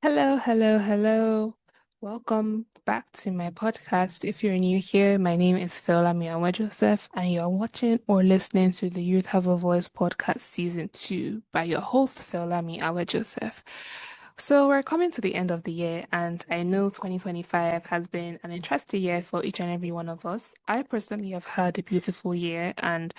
Hello, hello, hello. Welcome back to my podcast. If you're new here, my name is Feolami Awe-Joseph, and you're watching or listening to the Youth Have a Voice podcast season 2 by your host, Feolami Awe-Joseph. So we're coming to the end of the year, and I know 2025 has been an interesting year for each and every one of us. I personally have had a beautiful year, and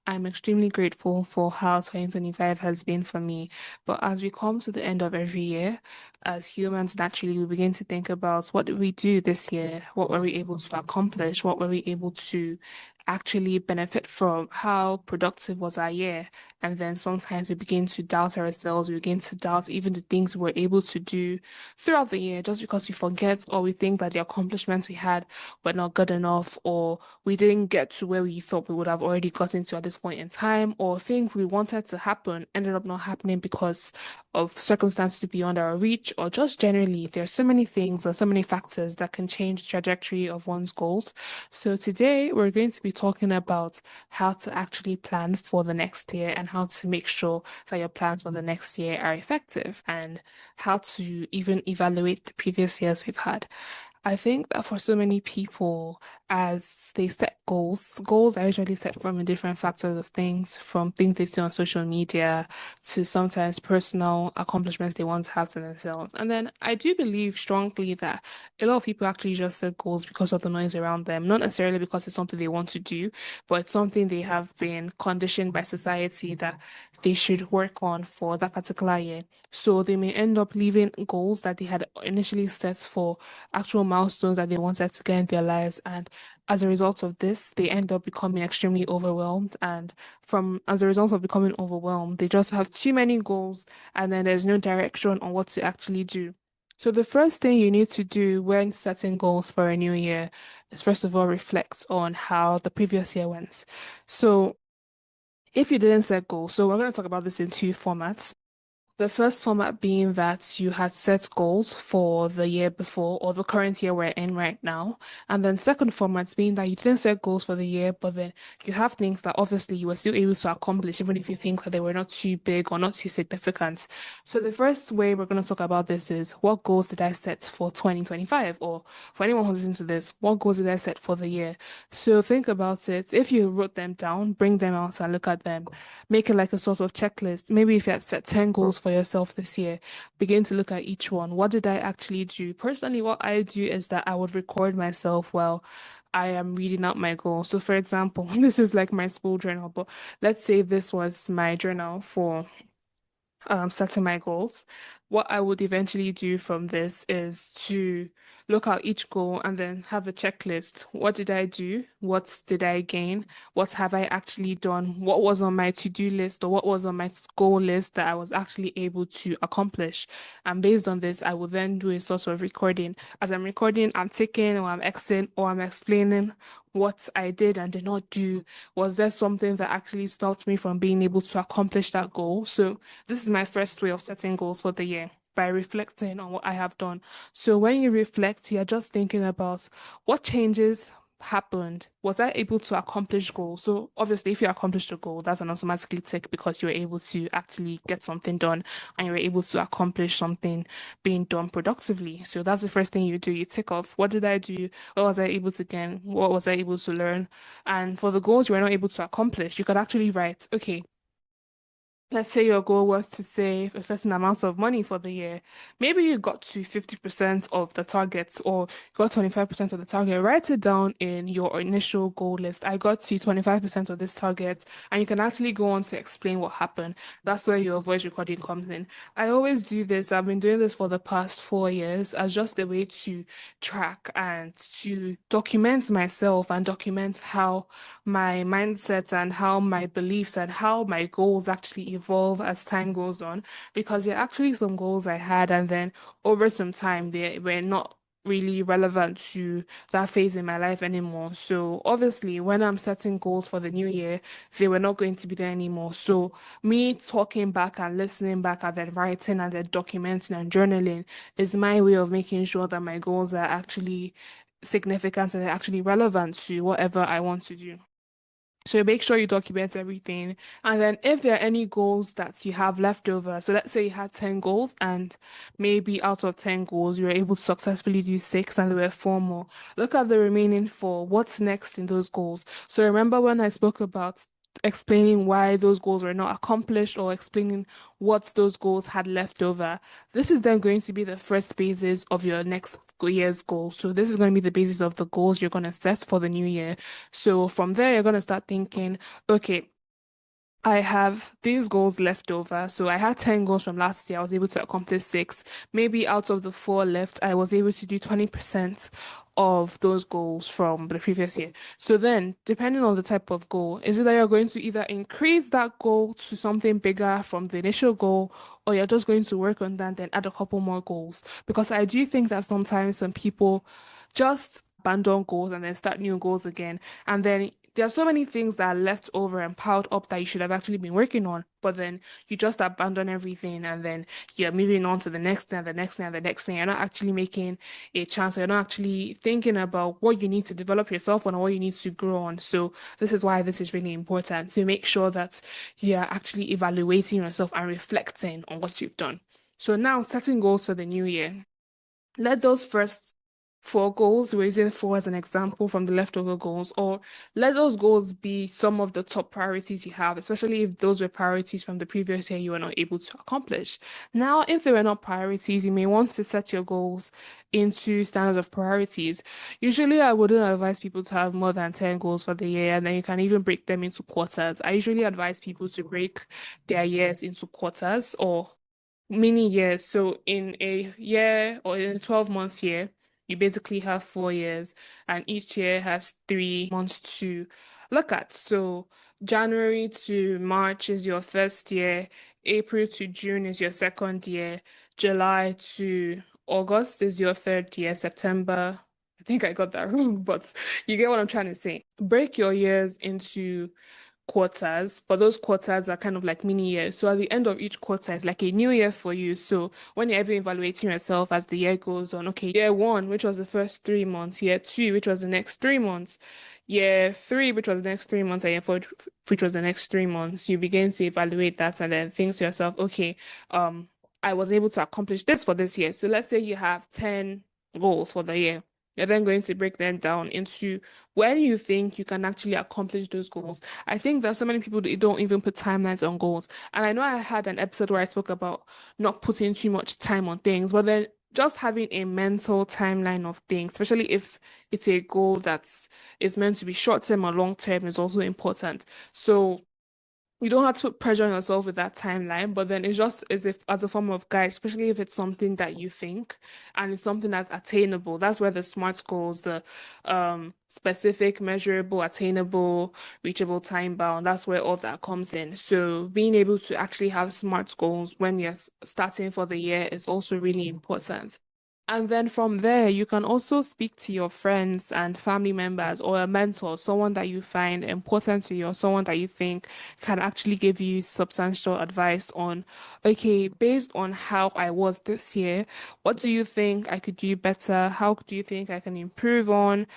I'm extremely grateful for how 2025 has been for me. But as we come to the end of every year, as humans, naturally, we begin to think about what did we do this year? What were we able to accomplish? What were we able to actually benefit from? How productive was our year? And then sometimes we begin to doubt ourselves. We begin to doubt even the things we're able to do throughout the year just because we forget or we think that the accomplishments we had were not good enough, or we didn't get to where we thought we would have already gotten to at this point in time, or things we wanted to happen ended up not happening because of circumstances beyond our reach, or just generally, there's so many things or so many factors that can change the trajectory of one's goals. So today we're going to be talking about how to actually plan for the next year and how to make sure that your plans for the next year are effective and how to even evaluate the previous years we've had. I think that for so many people, as they set goals are usually set from different factors of things, from things they see on social media to sometimes personal accomplishments they want to have to themselves. And then I do believe strongly that a lot of people actually just set goals because of the noise around them, not necessarily because it's something they want to do, but it's something they have been conditioned by society that they should work on for that particular year. So they may end up leaving goals that they had initially set for actual milestones that they wanted to get in their lives. And as a result of this, they end up becoming extremely overwhelmed. And from as a result of becoming overwhelmed, they just have too many goals and then there's no direction on what to actually do. So the first thing you need to do when setting goals for a new year is first of all reflect on how the previous year went. So if you didn't set goals, so we're going to talk about this in two formats. The first format being that you had set goals for the year before or the current year we're in right now. And then second format being that you didn't set goals for the year, but then you have things that obviously you were still able to accomplish, even if you think that they were not too big or not too significant. So the first way we're going to talk about this is what goals did I set for 2025? Or for anyone who's listening to this, what goals did I set for the year? So think about it. If you wrote them down, bring them out and look at them. Make it like a sort of checklist. Maybe if you had set 10 goals for yourself this year, begin to look at each one. What did I actually do? Personally, what I do is that I would record myself while I am reading out my goals. So, for example, this is like my school journal, but let's say this was my journal for setting my goals. What I would eventually do from this is to look at each goal and then have a checklist. What did I do? What did I gain? What have I actually done? What was on my to-do list or what was on my goal list that I was actually able to accomplish? And based on this, I will then do a sort of recording. As I'm recording, I'm ticking or I'm Xing or I'm explaining what I did and did not do. Was there something that actually stopped me from being able to accomplish that goal? So this is my first way of setting goals for the year by reflecting on what I have done. So when you reflect, you're just thinking about what changes happened. Was I able to accomplish goals? So obviously, if you accomplished a goal, that's an automatically tick because you were able to actually get something done and you were able to accomplish something being done productively. So that's the first thing you do. You tick off, what did I do? What was I able to gain? What was I able to learn? And for the goals you were not able to accomplish, you could actually write, okay, let's say your goal was to save a certain amount of money for the year. Maybe you got to 50% of the targets or got 25% of the target. Write it down in your initial goal list. I got to 25% of this target, and you can actually go on to explain what happened. That's where your voice recording comes in. I always do this. I've been doing this for the past 4 years as just a way to track and to document myself and document how my mindset and how my beliefs and how my goals actually evolve as time goes on. Because there are actually some goals I had, and then over some time, they were not really relevant to that phase in my life anymore. So obviously, when I'm setting goals for the new year, they were not going to be there anymore. So me talking back and listening back and then writing and then documenting and journaling is my way of making sure that my goals are actually significant and they're actually relevant to whatever I want to do. So make sure you document everything. And then if there are any goals that you have left over, so let's say you had 10 goals and maybe out of 10 goals, you were able to successfully do six and there were four more. Look at the remaining four. What's next in those goals? So remember when I spoke about explaining why those goals were not accomplished or explaining what those goals had left over. This is then going to be the first basis of your next year's goals. So this is going to be the basis of the goals you're going to set for the new year. So from there, you're going to start thinking, okay, I have these goals left over. So I had 10 goals from last year. I was able to accomplish six. Maybe out of the four left, I was able to do 20% of those goals from the previous year. So then, depending on the type of goal, is it that you're going to either increase that goal to something bigger from the initial goal, or you're just going to work on that, then add a couple more goals? Because I do think that sometimes some people just abandon goals and then start new goals again. And then there are so many things that are left over and piled up that you should have actually been working on, but then you just abandon everything and then you're moving on to the next thing, the next thing, and the next thing. You're not actually making a chance, or you're not actually thinking about what you need to develop yourself on or what you need to grow on. So this is why this is really important to make sure that you're actually evaluating yourself and reflecting on what you've done. So now setting goals for the new year. Let those first four goals, we're using four as an example from the leftover goals, or let those goals be some of the top priorities you have, especially if those were priorities from the previous year you were not able to accomplish. Now, if they were not priorities, you may want to set your goals into standards of priorities. Usually, I wouldn't advise people to have more than 10 goals for the year, and then you can even break them into quarters. I usually advise people to break their years into quarters or mini years. So in a year or in a 12-month year, you basically have 4 years, and each year has 3 months to look at. So January to March is your first year, April to June is your second year, July to August is your third year, September. I think I got that wrong, but you get what I'm trying to say. Break your years into quarters, but those quarters are kind of like mini years. So at the end of each quarter is like a new year for you. So when you're ever evaluating yourself as the year goes on, okay, year one, which was the first 3 months, year two, which was the next 3 months, year three, which was the next 3 months, and year four, which was the next 3 months, you begin to evaluate that and then think to yourself, okay, I was able to accomplish this for this year. So let's say you have 10 goals for the year. You're then going to break them down into where you think you can actually accomplish those goals. I think there's so many people that don't even put timelines on goals. And I know I had an episode where I spoke about not putting too much time on things, but then just having a mental timeline of things, especially if it's a goal that's is meant to be short term or long term, is also important. So you don't have to put pressure on yourself with that timeline, but then it's just as if as a form of guide, especially if it's something that you think and it's something that's attainable. That's where the SMART goals, the specific, measurable, attainable, reachable, time bound, that's where all that comes in. So being able to actually have SMART goals when you're starting for the year is also really important. And then from there, you can also speak to your friends and family members or a mentor, someone that you find important to you, or someone that you think can actually give you substantial advice on, okay, based on how I was this year, what do you think I could do better? How do you think I can improve on?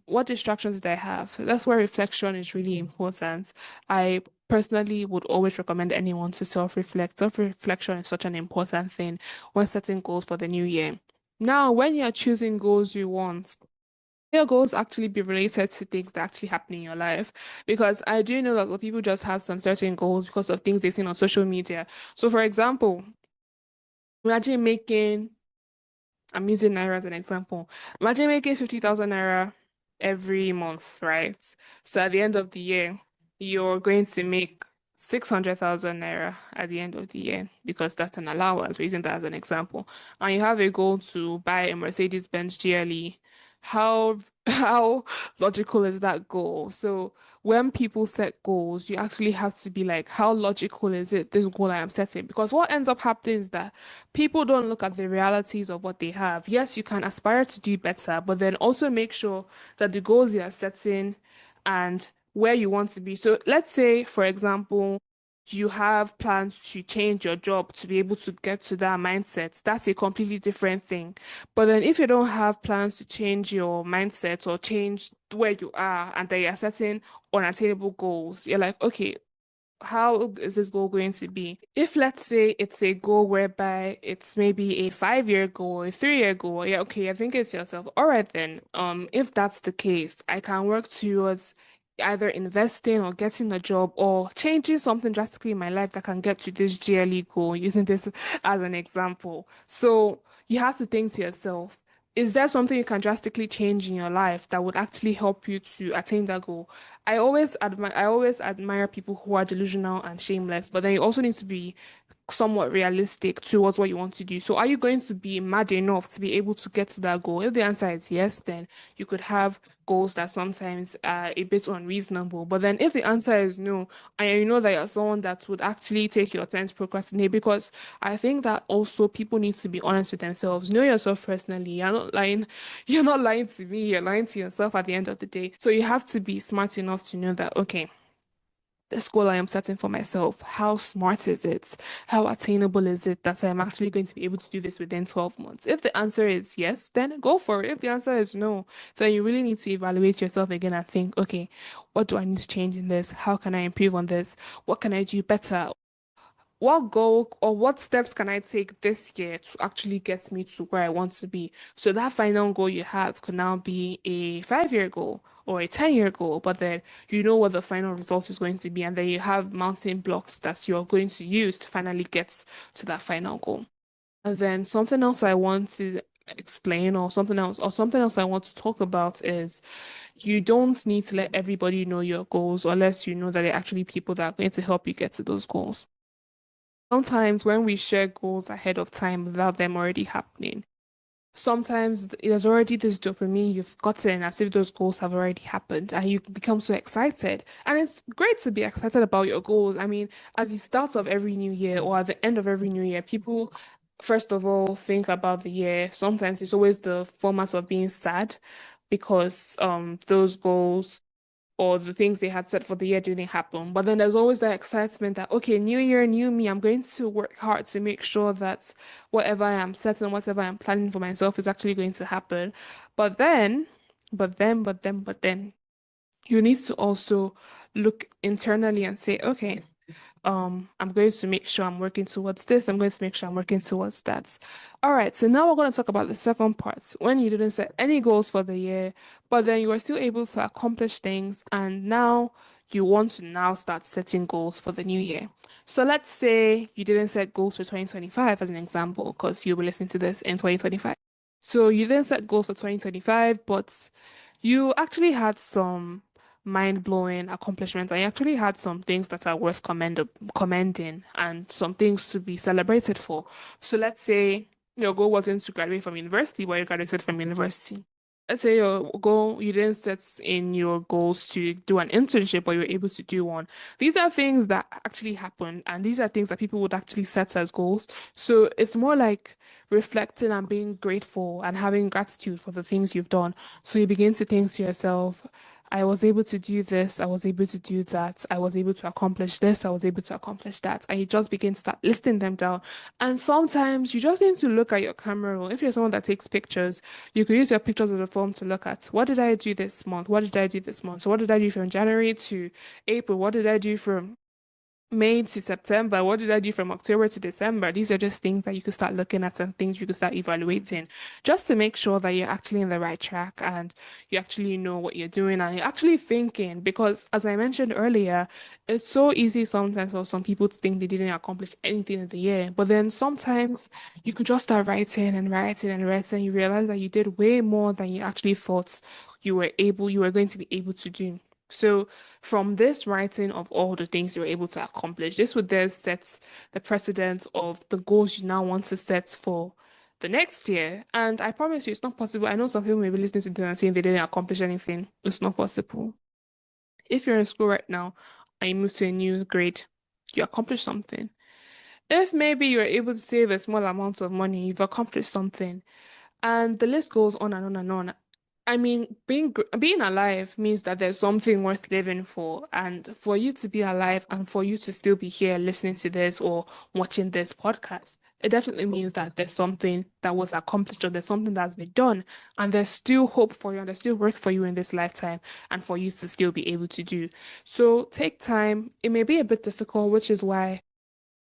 What distractions did I have? That's where reflection is really important. I personally would always recommend anyone to self-reflect. Self-reflection is such an important thing when setting goals for the new year. Now, when you're choosing goals you want, your goals actually be related to things that actually happen in your life. Because I do know that some people just have some certain goals because of things they've seen on social media. So, for example, imagine making I'm using Naira as an example. Imagine making 50,000 Naira every month, right? So at the end of the year, you're going to make 600,000 Naira at the end of the year because that's an allowance. We're using that as an example. And you have a goal to buy a Mercedes-Benz GLE. How how logical is that goal? So when people set goals, you actually have to be like, how logical is it, this goal I am setting? Because what ends up happening is that people don't look at the realities of what they have. Yes, you can aspire to do better, but then also make sure that the goals you are setting and where you want to be. So let's say, for example, you have plans to change your job to be able to get to that mindset, that's a completely different thing. But then if you don't have plans to change your mindset or change where you are and that you're setting unattainable goals, you're like, okay, how is this goal going to be? If let's say it's a goal whereby it's maybe a 5 year goal, a 3 year goal, yeah, okay, I think it's yourself. All right then. If that's the case, I can work towards either investing or getting a job or changing something drastically in my life that can get to this GLE goal, using this as an example. So you have to think to yourself, is there something you can drastically change in your life that would actually help you to attain that goal? I always admire people who are delusional and shameless, but then you also need to be somewhat realistic towards what you want to do. So are you going to be mad enough to be able to get to that goal? If the answer is yes, then you could have goals that sometimes are a bit unreasonable. But then if the answer is no, and you know that you're someone that would actually take your time to procrastinate, because I think that also people need to be honest with themselves. Know yourself personally. You're not lying. You're not lying to me. You're lying to yourself at the end of the day. So you have to be smart enough to know that, okay, this goal I am setting for myself, how smart is it? How attainable is it that I'm actually going to be able to do this within 12 months? If the answer is yes, then go for it. If the answer is no, then you really need to evaluate yourself again and think, okay, what do I need to change in this? How can I improve on this? What can I do better? What goal or what steps can I take this year to actually get me to where I want to be? So that final goal you have could now be a 5 year goal or a 10 year goal, but then you know what the final result is going to be, and then you have mountain blocks that you're going to use to finally get to that final goal. And then something else I want to explain or something else I want to talk about is you don't need to let everybody know your goals unless you know that they're actually people that are going to help you get to those goals. Sometimes when we share goals ahead of time without them already happening, sometimes there's already this dopamine you've gotten as if those goals have already happened and you become so excited. And it's great to be excited about your goals. I mean, at the start of every new year or at the end of every new year, people first of all think about the year. Sometimes it's always the format of being sad because those goals or the things they had set for the year didn't happen. But then there's always that excitement that, okay, new year, new me, I'm going to work hard to make sure that whatever I am setting, whatever I'm planning for myself is actually going to happen. But then, but then, you need to also look internally and say, okay, I'm going to make sure I'm working towards this. I'm going to make sure I'm working towards that. All right, so now we're going to talk about the second part. When you didn't set any goals for the year, but then you were still able to accomplish things, and now you want to now start setting goals for the new year. So let's say you didn't set goals for 2025 as an example, because you'll be listening to this in 2025. So you didn't set goals for 2025, but you actually had some mind-blowing accomplishments. I actually had some things that are worth commending and some things to be celebrated for. So let's say your goal wasn't to graduate from university, but you graduated from university. Let's say your goal, you didn't set in your goals to do an internship, but you were able to do one. These are things that actually happen, and these are things that people would actually set as goals. So it's more like reflecting and being grateful and having gratitude for the things you've done. So you begin to think to yourself, I was able to do this, I was able to do that, I was able to accomplish this, I was able to accomplish that. And you just begin to start listing them down. And sometimes you just need to look at your camera roll. If you're someone that takes pictures, you could use your pictures of the phone to look at what did I do this month? What did I do this month? So what did I do from January to April? What did I do from May to September? What did I do from October to December? These are just things that you could start looking at and things you could start evaluating just to make sure that you're actually in the right track and you actually know what you're doing and you're actually thinking. Because as I mentioned earlier, it's so easy sometimes for some people to think they didn't accomplish anything in the year. But then sometimes you could just start writing and writing and writing, and you realize that you did way more than you actually thought you were going to be able to do. So from this writing of all the things you were able to accomplish, this would then set the precedent of the goals you now want to set for the next year. And I promise you, it's not possible. I know some people may be listening to this and saying they didn't accomplish anything. It's not possible. If you're in school right now and you move to a new grade, you accomplished something. If maybe you're able to save a small amount of money, you've accomplished something. And the list goes on and on and on. I mean, being alive means that there's something worth living for, and for you to be alive and for you to still be here listening to this or watching this podcast, it definitely means that there's something that was accomplished or there's something that's been done, and there's still hope for you and there's still work for you in this lifetime, and for you to still be able to do. So take time. It may be a bit difficult, which is why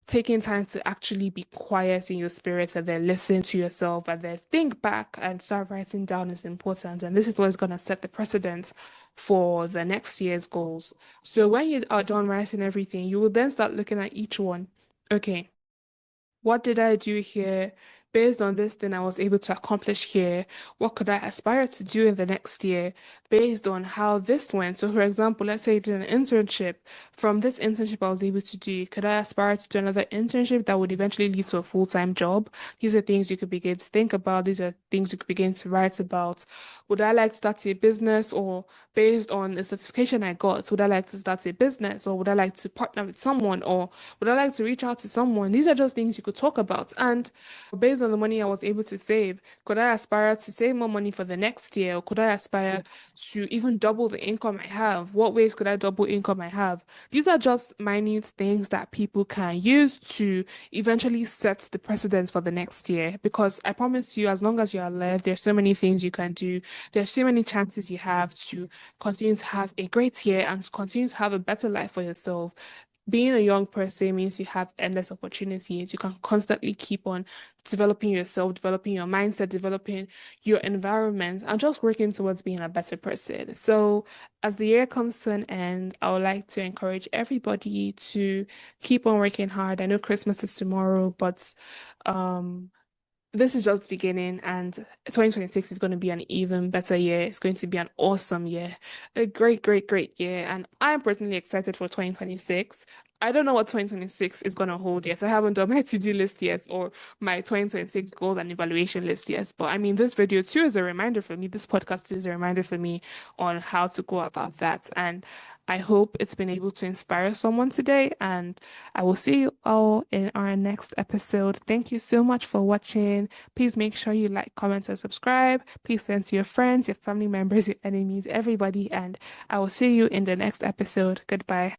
taking time to actually be quiet in your spirit and then listen to yourself and then think back and start writing down is important. And this is what's going to set the precedent for the next year's goals. So when you are done writing everything, you will then start looking at each one. Okay, what did I do here? Based on this thing I was able to accomplish here, what could I aspire to do in the next year based on how this went? So, for example, let's say you did an internship. From this internship I was able to do, could I aspire to do another internship that would eventually lead to a full-time job? These are things you could begin to think about. These are things you could begin to write about. Would I like to start a business, or based on the certification I got, would I like to start a business, or would I like to partner with someone, or would I like to reach out to someone? These are just things you could talk about. And based on the money I was able to save, could I aspire to save more money for the next year? Or could I aspire to even double the income I have? What ways could I double income I have? These are just minute things that people can use to eventually set the precedence for the next year. Because I promise you, as long as you're alive, there's so many things you can do. There's so many chances you have to continue to have a great year and to continue to have a better life for yourself. Being a young person means you have endless opportunities. You can constantly keep on developing yourself, developing your mindset, developing your environment, and just working towards being a better person. So, as the year comes to an end, I would like to encourage everybody to keep on working hard. I know Christmas is tomorrow, but um this is just the beginning, and 2026 is going to be an even better year. It's going to be an awesome year, a great, great, great year. And I'm personally excited for 2026. I don't know what 2026 is going to hold yet. I haven't done my to-do list yet or my 2026 goals and evaluation list yet. But I mean, this video too is a reminder for me. This podcast too is a reminder for me on how to go about that. And I hope it's been able to inspire someone today. And I will see you all in our next episode. Thank you so much for watching. Please make sure you like, comment, and subscribe. Please send to your friends, your family members, your enemies, everybody. And I will see you in the next episode. Goodbye.